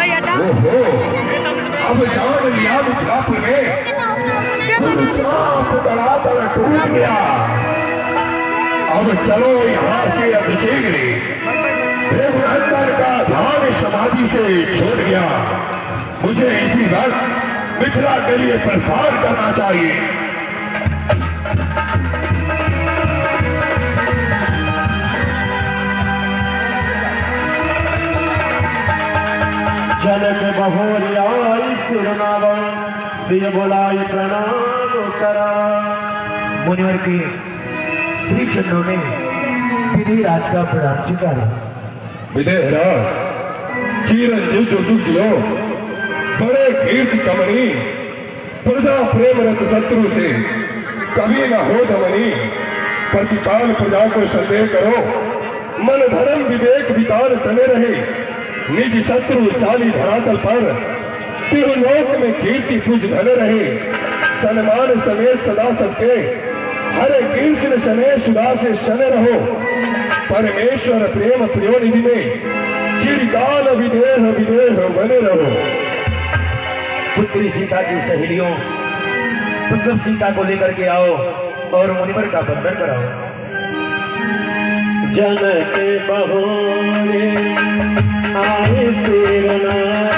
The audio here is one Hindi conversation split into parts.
ओहो, अब जान लिया मिथिलापुर में चाप तड़ातड़ टूट गया। अब चलो यहाँ से अभिषेक रे रघुनंदन का ध्यान समाधि से छोड़ गया। मुझे इसी वक्त मिथिला के लिए प्रस्थान करना चाहिए। जनक बहोरियाई सुरनावा सिय बोलाई प्रणाम करा। मुनिवर के श्री चंद्रों ने विधि राज का प्रणाम स्वीकारा। विदेहराज चिरंजीव जो दुख जियो, बड़े कीर्ति कमनी, प्रजा प्रेम रत शत्रु से कभी न हो दमनी। प्रतिपाल प्रजा को संदेह करो, मन धर्म विवेक विकार तने रहे। निज शत्रु चाली धरातल पर तिरुलोक में कीर्ति पूज धने रहे। सन्मान समेत सदा सबके हरे कृष्ण शने सुधा से शने रहो। परमेश्वर प्रेम प्रियोनिधि में चिरकाल विदेह विदेह बने रहो। पुत्री सीता की सहेलियों, तुम सब सीता को लेकर के आओ और मुनिवर का बंधन कराओ। जनक बहोरे आए सिरनावा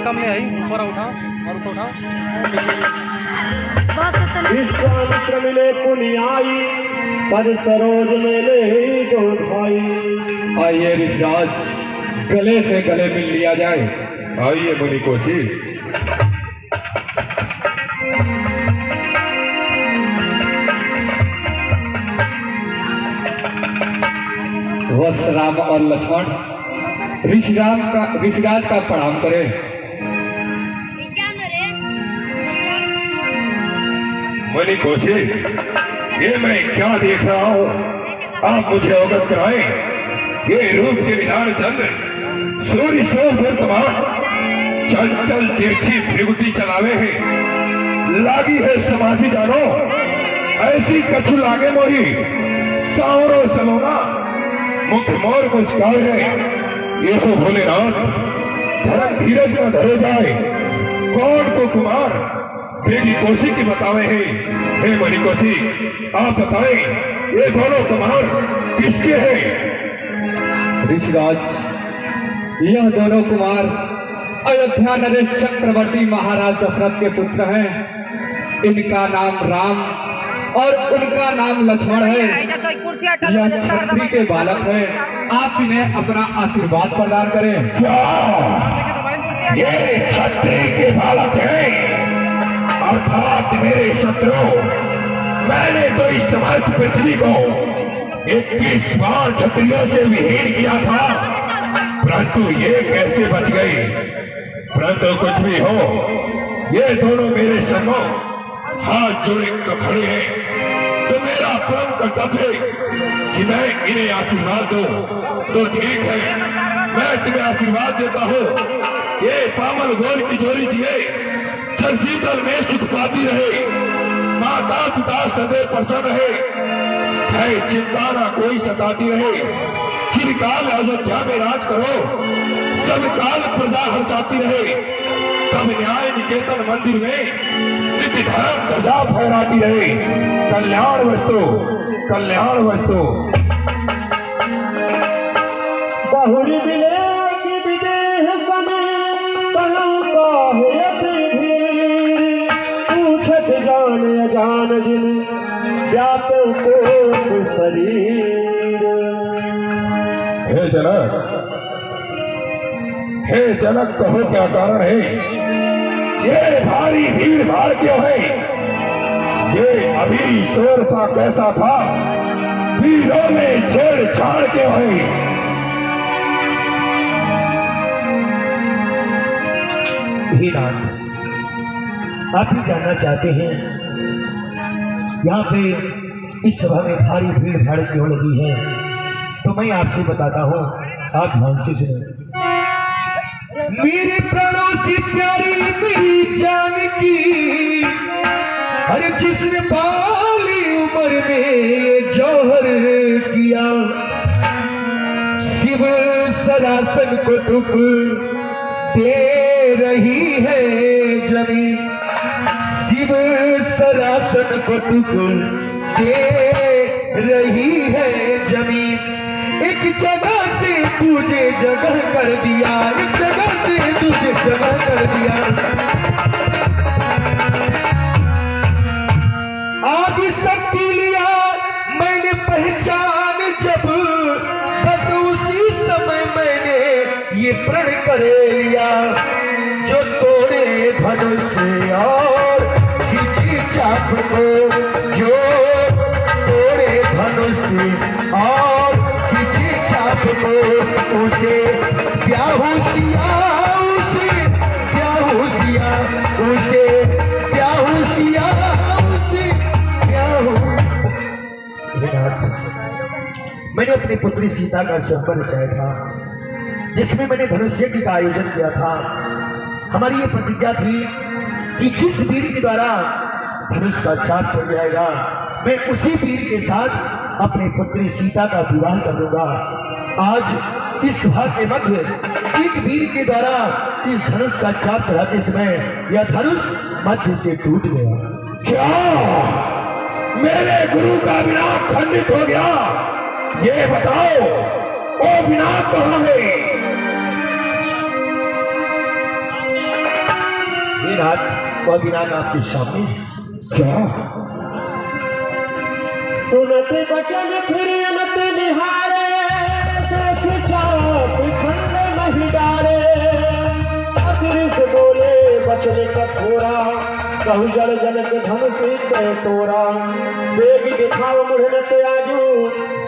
कम ले आई, ऊपर उठाओ और उठाओ। विश्वामित्र मिले पुनियाई, पर सरोज मेले दो भाई। आइए ऋषिराज, गले से गले मिल लिया जाए। आइए मुनि कोशी। वत्स राम और लक्ष्मण ऋषिराज का प्रणाम करें। मुनि कोशी, ये मैं क्या देख रहा हूँ, आप मुझे अवगत कराएं। ये रूप के विधान चंद्र सूर्य सो वर्तमान चंचल तिरछी भृगुटी चलावे है। लागी है समाधि जानो, ऐसी कछु लागे मोही सावरो सलोना। मुख मोर मुस्कान है, ये हो भोलेनाथ। धर्म धीरज न धरे जाए, कौन को कुमार बेटी कोशी की बतावे हैं। हे मणि कोशी, आप बताएं ये दोनों कुमार किसके हैं? ऋषिराज, यह दोनों कुमार अयोध्या नरेश चक्रवर्ती महाराज दशरथ के पुत्र हैं। इनका नाम राम और उनका नाम लक्ष्मण है। यह क्षत्रिय के बालक है। आप इन्हें अपना आशीर्वाद प्रदान करें। क्या ये क्षत्रिय के बालक हैं? अर्थात मेरे शत्रु। मैंने तो इस समस्त पृथ्वी को 21 बार क्षत्रियों से विहीन किया था, परंतु ये कैसे बच गए? परंतु कुछ भी हो, ये दोनों मेरे सम्मुख हाथ जोड़े तो खड़े हैं, तो मेरा परम कर्तव्य है कि मैं इन्हें आशीर्वाद दूं। तो ठीक है, मैं तुम्हें आशीर्वाद देता हूँ। ये पामल गोल की जोड़ी जिए, जगजीतल में सुख पाती रहे, माता पिता सदैव प्रसन्न रहे, है चिंता ना कोई सताती रहे। चिरकाल अयोध्या में राज करो, सब काल प्रजा हर्षाती रहे। तब न्याय निकेतन मंदिर में नित्य धर्म ध्वजा फहराती रहे। कल्याण वस्तु, कल्याण वस्तु। बहुरी मिले की विदेह समय पूछत जान अजान जिन व्यापो को शरीर। हे जनक, हे जनक, कहो क्या कारण है? ये भारी भीड़ भाड़ क्यों है? ये अभी शोर सा कैसा था? वीरों में छेड़छाड़ क्यों है? नाथ, आप ही जानना चाहते हैं यहाँ पे इस सभा में भारी भीड़ भाड़ क्यों लगी है, तो मैं आपसे बताता हूँ, आप ध्यान से सुनो। मेरे प्राणों से प्यारी मेरी जान की, हर जिसने पाली उम्र में जौहर शिव सरासन को दुख दे रही है जमीन, शिव सरासन को दुख दे रही है जमीन। एक जगह से तुझे जगह कर दिया, एक जगह से तुझे जगह कर दिया। आदि शक्ति लिया मैंने पहचान जब, बस उसी समय मैंने ये प्रण कर लिया। जो तोड़े धनुष और खींची चाप को, जो तोड़े धनुष और खींची चाप को, उसे ब्याहुसिया, उसे ब्याहुसिया, उसे ब्याहुसिया, उसे ब्याहु। मैंने अपनी पुत्री सीता का स्वयंवर रचाया था, जिसमें मैंने धनुष यज्ञ का आयोजन किया था। हमारी ये प्रतिज्ञा थी कि जिस वीर के द्वारा धनुष का चाप चल जाएगा, मैं उसी वीर के साथ अपनी पुत्री सीता का विवाह कर दूंगा। आज इस सभा के मध्य एक वीर के द्वारा इस धनुष का चाप चढ़ाते समय यह धनुष मध्य से टूट गया। क्या मेरे गुरु का विनाश खंडित हो गया? ये बताओ, वो विनाश कहाँ है? वह विनाश आपके सामने। क्या सुनते बचन फिर अनत निहारे, देख चाप खंड नहीं डारे। आखिर से बोले बचन कठोरा, कहु जल जनक धन से तोरा। बेग दिखाओ मुढ़नत आजू,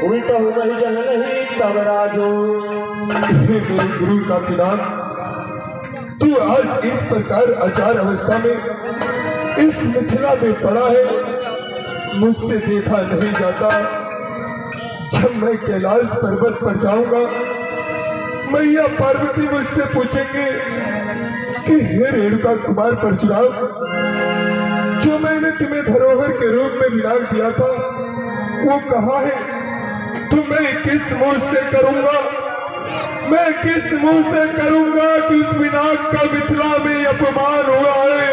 उल्टा वही जन नहीं तब राजू। मेरे गुरु का पिनाक, तू आज इस प्रकार अचार अवस्था में इस मिथिला में पड़ा है, मुझसे देखा नहीं जाता। जब मैं कैलाश पर्वत पर जाऊंगा, मैया पार्वती मुझसे पूछेंगे कि हे रेणुका कुमार परशुराम, जो मैंने तुम्हें धरोहर के रूप में विनाश दिया था वो कहाँ है? तो मैं किस मुंह से करूंगा, मैं किस मुंह से करूंगा कि उस विनाश का मिथिला में अपमान हुआ है?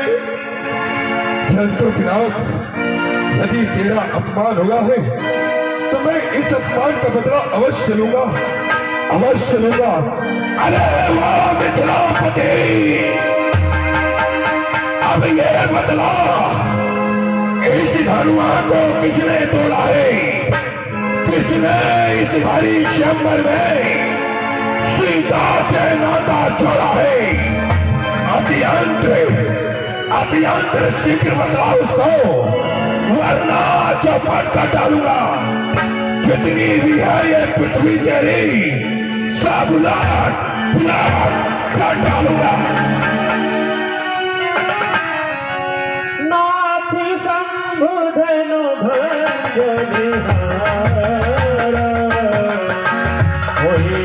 परंतु विनाश, यदि तेरा अपमान हुआ है तो मैं इस अपमान का बदला अवश्य लूंगा, अवश्य लूंगा। अरे वाह मिथिलापति, अब ये बदला इस धनुआ को किसने तोड़ा है? किसने इस भारी शंबर में सीता से नाता जोड़ा है? अत्यंत शीघ्र बदला उसको, वरना चौपट कर डालूंगा। जितनी भी है ये पृथ्वी तेरी, सब उलट कर डालूंगा। नाथ शंभु धनु भंजनिहारा, वही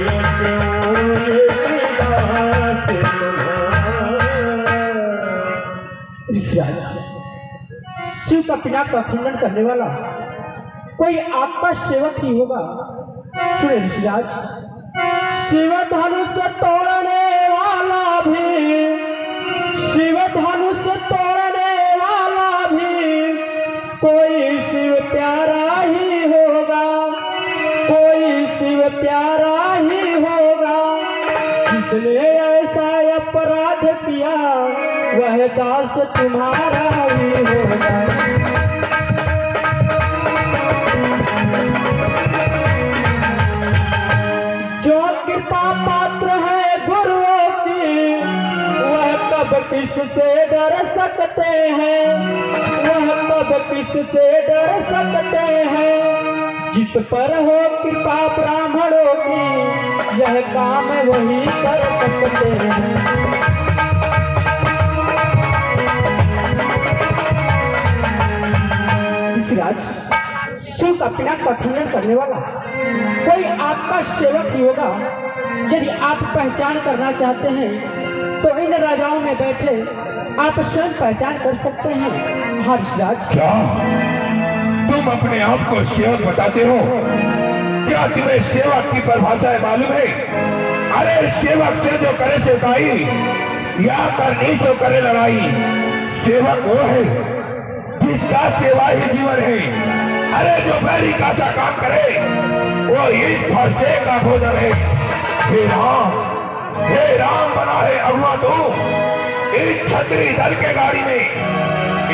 शिव का पिनाक का खंडन करने वाला कोई आपका सेवक ही होगा। सुने ऋषिराज, शिव धनुष तोड़ने वाला भी, शिव धनुष तोड़ने वाला भी कोई शिव प्यारा ही होगा, कोई शिव प्यारा ही होगा। जिसने ऐसा अपराध किया वह दास तुम्हारा ही होगा। जो कृपा पात्र है गुरुओं की, वह कब किससे डर सकते हैं, वह कब किससे डर सकते हैं। जिस पर हो कृपा ब्राह्मणों की, यह काम वही कर सकते हैं। शिव का पिनाक का खंडन करने वाला कोई आपका सेवक ही होगा। यदि आप पहचान करना चाहते हैं तो इन राजाओं में बैठे आप स्वयं पहचान कर सकते हैं। हाँ ऋषिराज। क्या तुम अपने आप को सेवक बताते हो? क्या तुम्हें सेवक की परिभाषा मालूम है? अरे सेवक से जो करे सेवकाई या करनी तो करे लड़ाई। सेवक वो है जिसका सेवा ही जीवन है। अरे जो बैरी का काम करे वो इस फरसे का भोजन है। हे राम बना है अगुआ तू इस छतरी दल के गाड़ी में,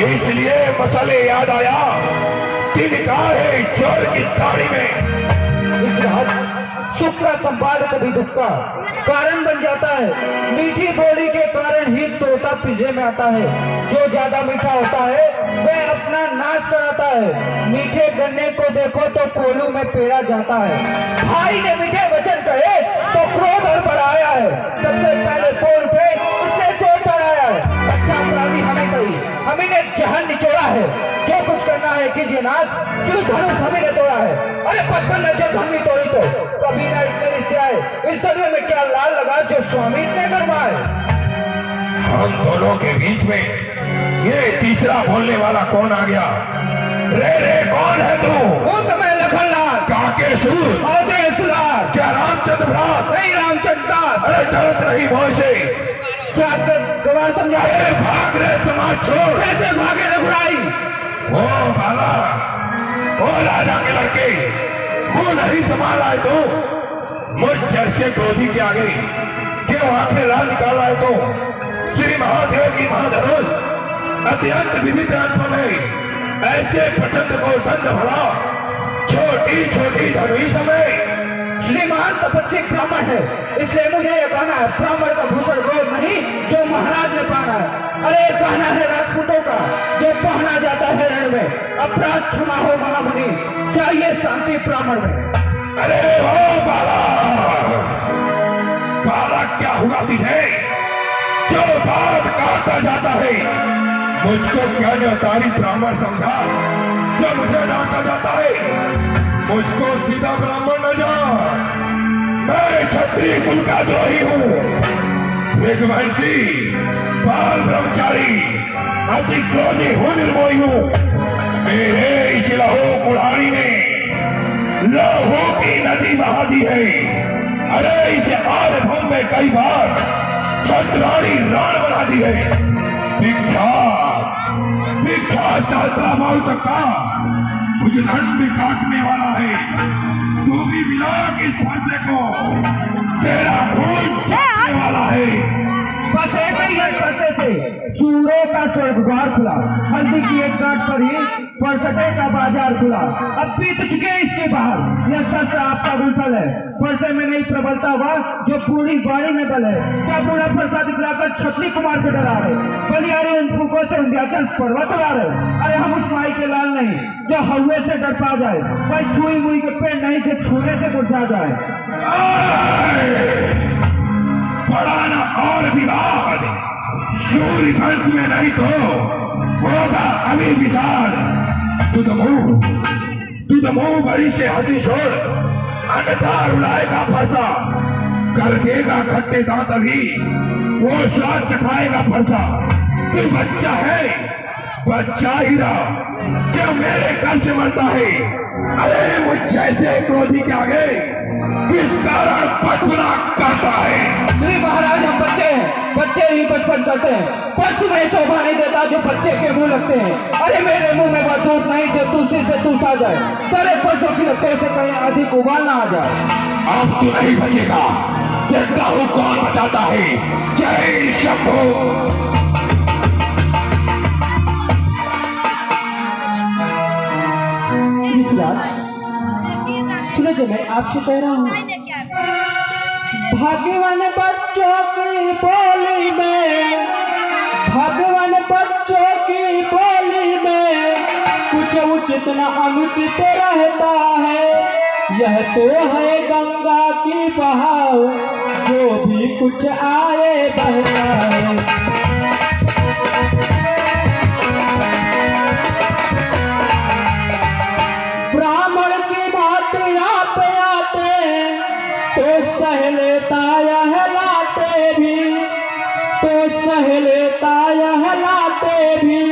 इसलिए मसले याद आया तिनका है चोर की दाढ़ी में। सुख का संवाद कभी दुख का कारण बन जाता है। मीठी बोली के कारण ही तोता पिंजरे में आता है। जो ज्यादा मीठा होता है वह अपना नाश कराता है। मीठे गन्ने को देखो तो कोलू में पेरा जाता है। भाई ने मीठे वचन कहे तो क्रोध और बढ़ाया है। सबसे पहले बोल पे उसने जोर बढ़ाया है। अच्छा अपराधी हमें कही, हमें ने जहन निचोड़ा है। जो कुछ करना है कीजिए नाथ, सिर्फ धनुष हमें ने तोड़ा है। अरे 55 जब हमने तोड़ी तो कभी ना इतने रिश्ते आए। इस दुनिया में क्या लाल लगा जो स्वामी इतने करवाए। हम दोनों के बीच में ये तीसरा बोलने वाला कौन आ गया? रे कौन है तू? वो तो मैं लखनलाल काके सूर सुलार। क्या रामचंद्र भ्रात? नहीं रामचंद्र दास। अरे डरत रही मोह से गवाह समझा। अरे भाग रे समाज छोड़। कैसे भागे रघुराई? ओ बाला, ओ राजा के लड़के, वो नहीं संभाला है तो मुझ जैसे क्रोधी के आगे क्यों आंखें लाल निकाला है तो? श्री महादेव की महाधनुष अत्यंत विविध अनुभव है। ऐसे प्रचंड को दंड भरा छोटी छोटी धनुष में। श्रीमान तपस्वी ब्राह्मण है, इसलिए मुझे ये कहना है ब्राह्मण का भूषण वो नहीं जो महाराज ने पहना है। अरे कहना है राजपूतों का जो पहना जाता है रण में। अपराध क्षमा हो महामुनि, चाहिए शांति ब्राह्मण में। अरे ओ बाला, बाला क्या हुआ तुझे जो बात काटता जाता है? मुझको क्या न्यौतारी ब्राह्मण समझा जो मुझे डांटा जाता है? मुझको सीधा ब्राह्मण न जा, मैं क्षत्रिय कुल का द्रोही हूँ। विघ्नवंशी बाल ब्रह्मचारी अति क्रोधी हूँ, निर्मोही हूँ। मेरे इस लहू कुल्हाड़ी में लहू की नदी बहा दी है। अरे इसे आर्भम में कई बार छत्राणी राण बना दी है। विख्यात शास्त्रा माऊ तक का मुझे दंड में काटने वाला है। तू भी मिला कि इस फरसे को तेरा खून छाटने वाला है। बस एक ही फरसे से सूरों का स्वर्ग द्वार खुला। हल्दी की एक गांठ पर ही फरसते का बाजार खुला। अब बीत चुके इसके बाहर। यह शस्त्र आपका विफल है। फरसे में नहीं प्रबलता हुआ जो पूरी बाड़ी में बल है। क्या बूढ़ा फरसा दिखलाकर छतरी कुमार को डरा रहे? बलियारी उन फूकों से विंध्याचल पर्वत उड़ा रहे। अरे हम उस माई के लाल नहीं जो हवे से डर पा जाए। भाई छुई मुई के पेड़ नहीं जो छूने से मुरझा जाए। बढ़ाना और विवाद सूर्य वंश में नहीं तो होगा अभी विशाल। तू तो मुंह बड़ी से हंसी छोड़, अन्यथा रुलाएगा फरसा, कर देगा खट्टे दांत अभी वो स्वाद चखाएगा फरसा। तू बच्चा है, बच्चा ही रहा, क्यों मेरे घर से मरता है? अरे मुझ जैसे क्रोधी के आगे किस कारण पटना करता है? श्री महाराज हम बच्चे हैं, बच्चे ही बचपन करते हैं। पर तुम्हें शोभा नहीं देता जो बच्चे के मुंह लगते हैं। अरे मेरे मुंह में वह दूध नहीं जो तुलसी से तूस आ जाए। तेरे परसों की रखते से कहीं अधिक उबाल ना आ जाए। अब तू नहीं बचेगा, देखता हूँ कौन बचाता है। जय शंभू। सुनो जो मैं आपसे कह रहा हूँ, भाग्यवान बच्चों की बोली में, भगवान बच्चों की बोली में कुछ उचित न अनुचित रहता है। यह तो है गंगा की बहाव, जो भी कुछ आए बहता है। ब्राह्मण की बात आप आते तो सह लेता यह लाते भी, तो सह लेता यह लाते भी।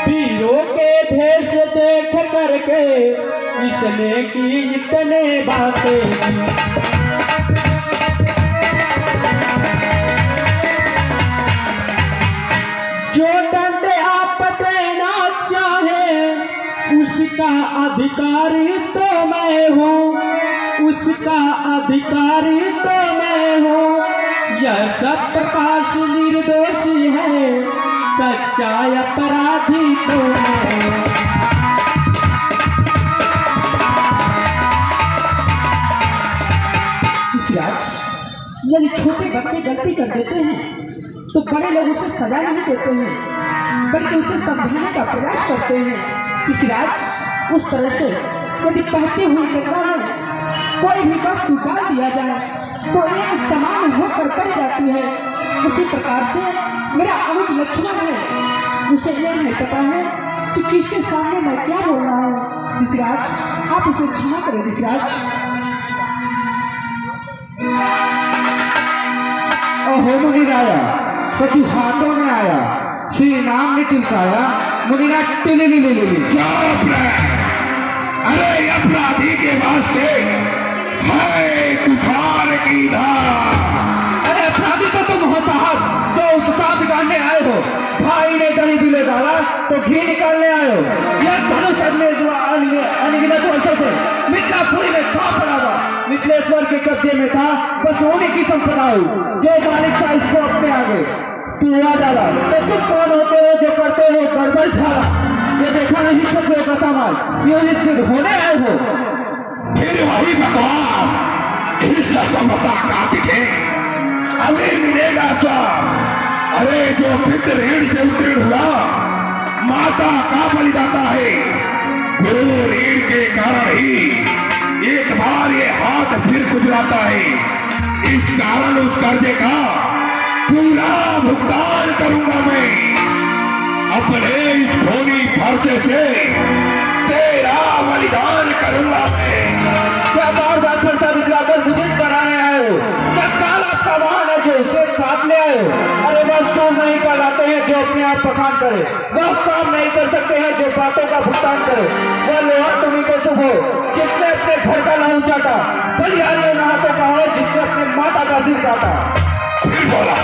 वीरों के भेष देख करके इसने की इतने बातें। जो दंड आप देना चाहे उसका अधिकारी तो मैं हूँ, उसका अधिकारी तो मैं हूँ। यह सब प्रकाश निर्दोषी है, सच्चा अपराधी तो मैं हूँ। यदि छोटे बच्चे गलती कर देते हैं तो बड़े लोग उसे सजा नहीं देते हैं, बल्कि उसे समझाने का प्रयास करते हैं। इस राज उस तरह से यदि बहती हुई गंगा में कोई भी वस्तु डाल दिया जाए तो एक समान होकर बह जाती है, उसी प्रकार से मेरा अमित लक्षण है। उसे यह नहीं पता है कि किसके सामने मैं क्या बोल रहा हूँ। ऋषिराज आप उसे क्षमा करें। ऋषिराज ओहो मुनिराया, कछु हाथों में आया, श्री नाम ने टिलकाया, मुनिरा टिली ली ली ली। चुप रहे। अरे अपराधी के वास्ते है कुठार की धार। अरे अपराधी तो तुम हो साहब, जो उत्साह बिगाड़ने आए हो। भाई ने दही भी ले डाला तो घी निकालने आए हो। यह धनुष अनगिनत वर्षों से मिथिलापुरी में था पड़ा हुआ, मिथिलेश्वर के कब्जे में था, बस उन्हीं की संपदा हुई। जो मालिक था इसको अपने आगे टूआ डाला। तो तुम कौन होते हो जो करते हो गड़बड़ झाड़ा? ये देखा नहीं सकते हो का समाज, ये सिद्ध होने आए हो। फिर वही बकवास, इस असमता का पीछे अभी मिलेगा सब। अरे जो पितृ ऋण से उत्तीर्ण हुआ माता का बलि जाता है, गुरु ऋण के कारण ही एक बार ये हाथ फिर गुजराता है। इस कारण उस कर्जे का पूरा भुगतान करूंगा मैं। अपने इस खूनी फर्जे से तेरा बलिदान करूंगा मैं। क्या बार बार फरसा दिखलाकर बुजुर्ग कराने आए हो? क्या काल आपका वाहन है जो उसे साथ ले आए हो? अरे वह सो नहीं कहलाते हैं जो अपने आप पकान करे, वह काम नहीं कर सकते हैं जो बातों का भुगतान करे। वह लोहा तुम्ही को शुभ हो जिसने अपने घर का लहू चाटा, बलिहारी नहातों का हो जिसने अपने माता का सिर काटा। फिर बोला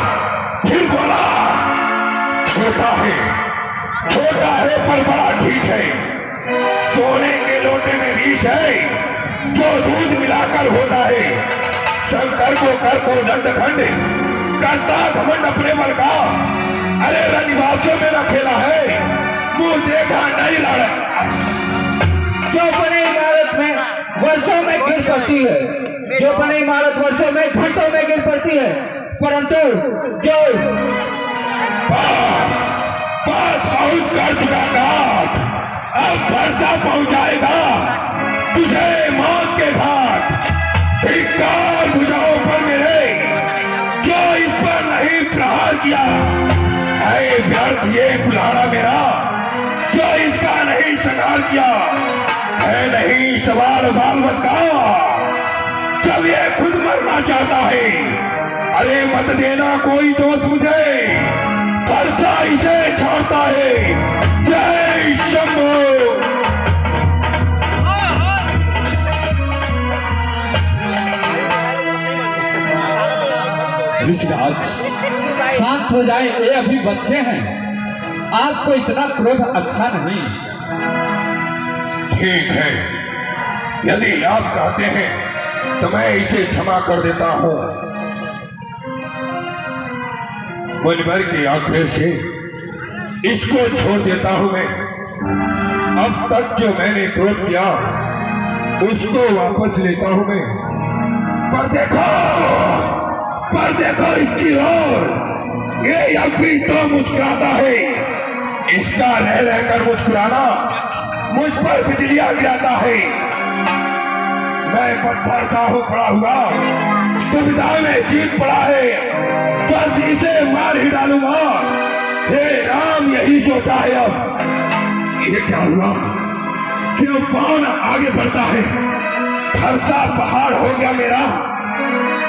छोटा है पर बड़ा ठीक है। सोने के लोटे में विष है जो दूध मिलाकर होता है। शंकर को कर को दंडखंड करता घमंड अपने बल का। अरे रनिवासों में न खेला है, मुंह देखा नहीं लड़ा। जो बनी इमारत में वर्षों में गिर पड़ती है, जो बनी इमारत वर्षों में घंटों में गिर पड़ती है, परंतु जो बस बहुत कर चुका घाट, अब वर्षा पहुंचाएगा तुझे मौत के घाट। धिक्कार बुझाओ पर मेरे जो इस पर नहीं प्रहार किया है। व्यर्थ ये बुलाना मेरा जो इसका नहीं संहार किया है। नहीं सवाल बालवत का जब ये खुद मरना चाहता है। अरे मत देना कोई दोस्त मुझे, वर्षा इसे छाड़ता है। जय शंभू। ऋषिराज शांत हो जाए, ये अभी बच्चे हैं, आपको इतना क्रोध अच्छा नहीं। ठीक है, यदि आप कहते हैं तो मैं इसे क्षमा कर देता हूँ। मुनवर के आग्रह से इसको छोड़ देता हूँ मैं। अब तक जो मैंने क्रोध किया उसको वापस लेता हूँ मैं। पर देखो इसकी ओर, ये अब भी तो मुस्कुराता है। इसका रह रहकर मुस्कुराना मुझ पर बिजलियां गिराता है। मैं पत्थर का हूँ पड़ा हुआ, दुविधा में जीत पड़ा है, बस इसे मार ही डालूंगा। हे राम यही सोचा है। अब ये क्या हुआ? क्यों कौन आगे बढ़ता है? खर्चा पहाड़ हो गया मेरा,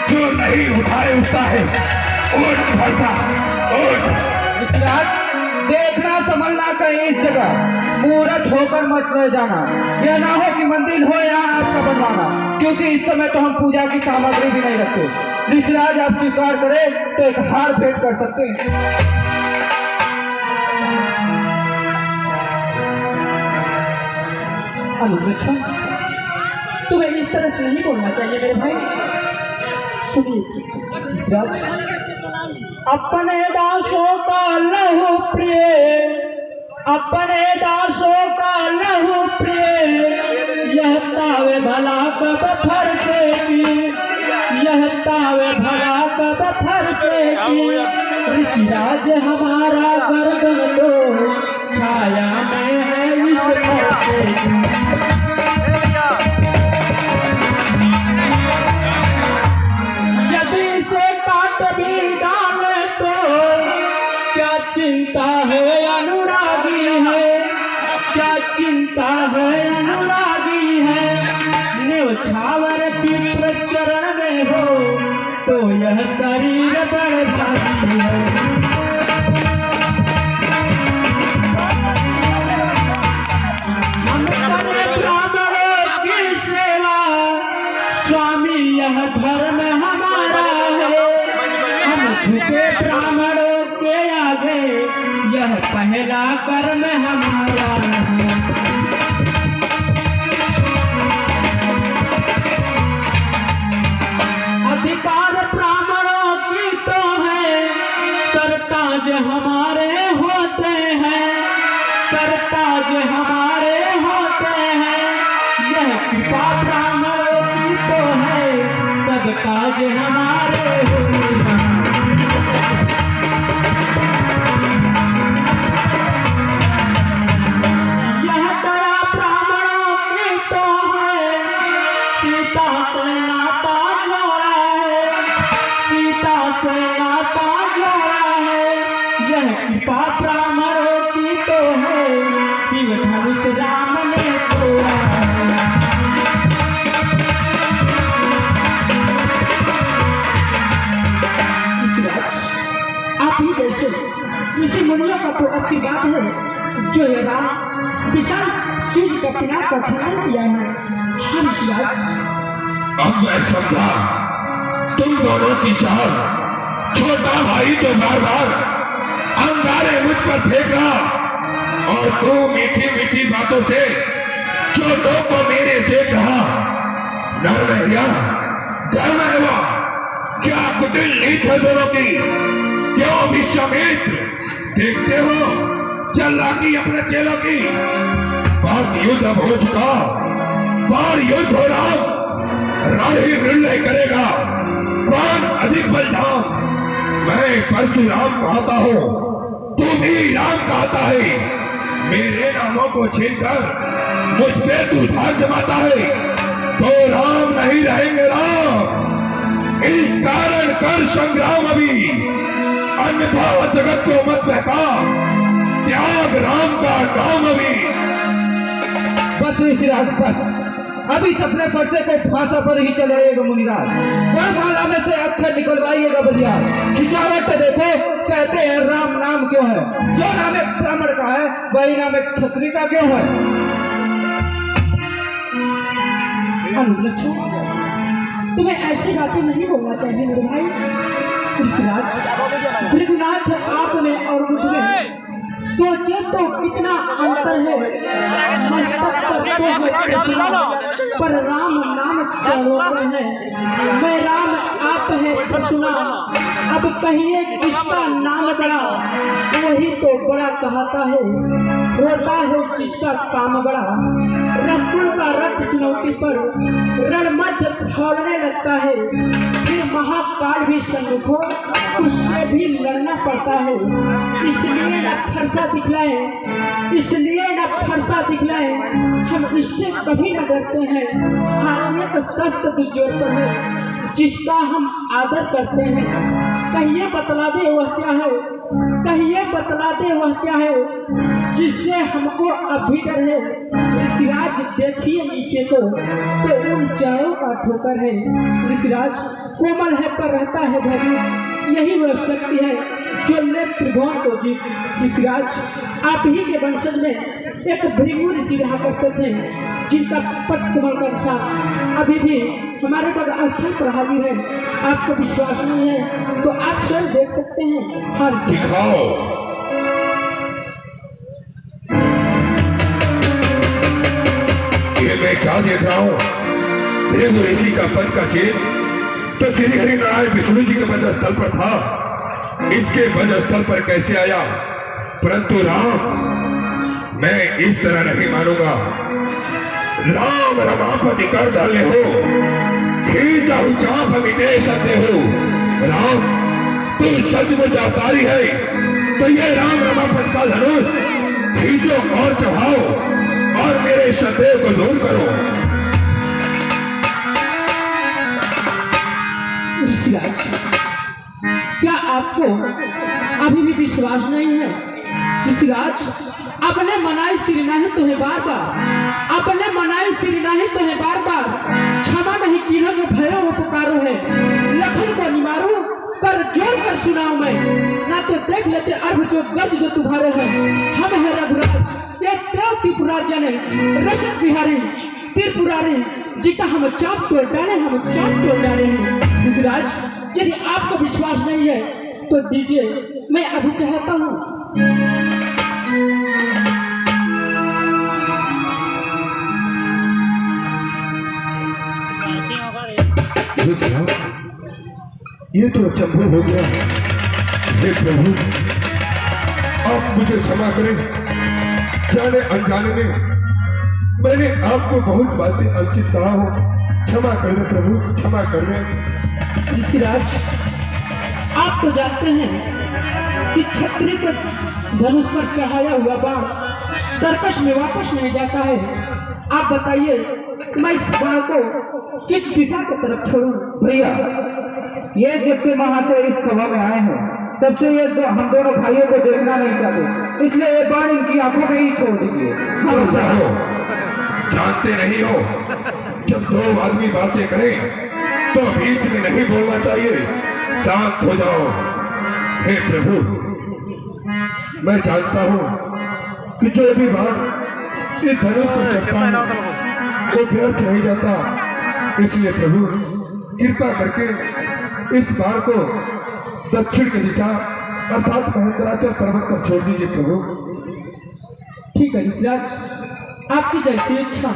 जो नहीं उठाए उठता है। उठ खर्चा उठ। देखना संभलना कहीं इस जगह मूर्ख होकर मत रह जाना। यह ना हो कि मंदिर हो या आपका बनवाना, क्योंकि इस समय तो हम पूजा की सामग्री भी नहीं रखते। ऋषिराज आप स्वीकार करें तो एक हार भेंट कर सकते हैं। अनुरक्षा, तुम्हें इस तरह से नहीं बोलना चाहिए मेरे भाई। सुनिए ऋषिराज, अपने दासों का लहू प्रिय, अपने दासों का लहू प्रिय, यह तावे भला कब फरकेगी, यह तावे भला कब फरकेगी। ऋषिराज हमारा गर्दन तो छाया में है यदि से काट भी डाले तो क्या चिंता है अनुरागी है, क्या चिंता है अनुरागी है। न्यौछावर की प्रचरण में हो तो यह शरीर बर्बादी है। स्वामी यह धर्म हमारा है, हम झुके ब्राह्मणों के आगे, यह पहला कर्म हमारा है। अधिकार ब्राह्मणों की तो है, सरताज हमारे होते हैं, सरताज हमारे होते हैं। यह कृपा ब्राह्मणों की तो है, सब काज हमारे होते हैं। यह दया ब्राह्मणों की तो है, सीता से नाता जोड़ा है, सीता से नाता जोड़ा है। यह कृपा ब्राह्मणों की तो है, शिव धनुष राम ने तोड़ा है। आप ही कैसे इसी मुनियों का तो आशीर्वाद है जो ये राम विशाल शिव का पिना का खंडन किया है। हम अब मैं समझा तुम दोनों की चाल। छोटा भाई तो बार बार अंगारे मुझ पर फेंक रहा और तू मीठी मीठी बातों से छोटों को मेरे से कहा। धर्म है या धर्म है वो, क्या कुटिल नीत है दोनों की, क्यों विश्वामित्र देखते हो चलाकी अपने चेलों की। बात युद्ध अब हो चुका, बार युद्ध हो रहा, राही निर्णय करेगा कौन अधिक बलधाम। मैं परशुराम कहता हूँ, तू भी राम कहता है। मेरे नामों को छीनकर मुझ पे तू धार जमाता है, तो राम नहीं रहेंगे राम। इस कारण कर संग्राम अभी, अन्यथा जगत को मत बहका, त्याग राम का काम अभी। बस ऋषिराज बस, अभी अपने पर्चे को फांसा पर ही चलाइएगा मुनिराज। माला में से अक्षर निकलवाइएगा बलिया। खिंचावट तो देखो, कहते हैं राम नाम क्यों है, जो नाम एक ब्राह्मण का है वही नाम एक क्षत्रिय का क्यों है। अनुलक्ष्य, तुम्हें ऐसी बातें नहीं बोलना चाहिए मेरे भाई। भृगुनाथ आप में और मुझ में सोचे तो कितना अंतर है। मस्तक पर राम नाम चढ़ोते हैं, मैं राम आप है सुना। अब कहिए किसका नाम बड़ा, वही तो बड़ा कहता है। होता है जिसका काम बड़ा, रकुल का रथ चुनौती पर रणमध्य फौलने लगता है। फिर महाकाल भी सम्मुख हो, उससे भी लड़ना पड़ता है। इसलिए न फरसा दिखलाए, इसलिए न फरसा दिखलाए, हम इससे कभी न डरते हैं। हाँ, ये तो शस्त्र दुर्जोर पर है जिसका हम आदर करते हैं। कहिए बतला दे वह क्या है, कहिए बतला दे वह क्या है जिससे हमको अभी डर है। ऋषिराज देखिए नीचे को तो उन चारों का बड़ा ठोकर है। ऋषिराज कोमल है पर रहता है भव्य, यही वह शक्ति है जो नेत्र त्रिभुवन को जीत। ऋषिराज आप ही के वंशज में एक भृगु ऋषि रहा करते थे, जिनका पद कमल का निशान अभी भी हमारे बगल स्थल पर हाजिर है। आपको विश्वास नहीं है तो आप स्वयं देख सकते हैं। हाँ ऋषिराज। दिखाओ। ये मैं क्या देख रहा हूँ? भृगु ऋषि का पद का चिन्ह तो श्री हरि नारायण विष्णु जी के पद स्थल पर था, इसके पद स्थल पर कैसे आया? परंतु राम, मैं इस तरह नहीं मानूंगा। राम रमापति कर डाले हो, खींचा चाप मिटे सकते हो। राम, तू सचमुच अवतारी है तो ये राम रमापति का धनुष खींचो और चढ़ाओ और मेरे संदेह को दूर करो। ऋषिराज, क्या आपको अभी भी विश्वास नहीं है? ऋषिराज, अपने मनाई सिर नहीं तो है बार बार, अपने मनाई सिर नहीं तो है बार बार। क्षमा नहीं किन्हों जो भैरव वो पुकारो है, लखन को निमारो पर जोड़ कर सुनाओ मैं। ना तो देख लेते अर्भ जो गर्ज जो तुम्हारे हैं। हम है रघुराज, एक देव त्रिपुरार्य ने रसद बिहारी त्रिपुरारी जी का हम चाप तोड़ डाले, हम चाप तोड़ डाले हैं। ऋषिराज, यदि आपको विश्वास नहीं है तो दीजिए, मैं अभी कहता हूँ। ये तो अचंभव हो गया। हे प्रभु, आप मुझे क्षमा करें। जाने अनजाने में मैंने आपको बहुत बातें अनुचित कहा हो। क्षमा कर दे प्रभु, क्षमा कर दे। ऋषिराज, आप तो जानते हैं कि क्षत्रिय के धनुष पर चढ़ाया हुआ बाण तरकश में वापस नहीं जाता है। आप बताइए, मैं इस बाण को किस दिशा की तरफ छोड़ूं? भैया, ये जब से वहां से इस सभा में आए हैं तब से ये हम दोनों भाइयों को देखना नहीं चाहते, इसलिए ये बाण इनकी आंखों में ही छोड़ दीजिए। चुप रहो, जानते नहीं हो जब दो आदमी बातें करें तो बीच में नहीं बोलना चाहिए। शांत हो जाओ। हे प्रभु, मैं जानता हूँ कि जो भी बाण इस धनुष पर चढ़ता है वो व्यर्थ नहीं जाता, इसलिए प्रभु कृपा करके इस बाण को दक्षिण की दिशा अर्थात महेंद्राचल पर्वत पर छोड़ दीजिए प्रभु। ठीक है ऋषिराज, आपकी जैसी इच्छा।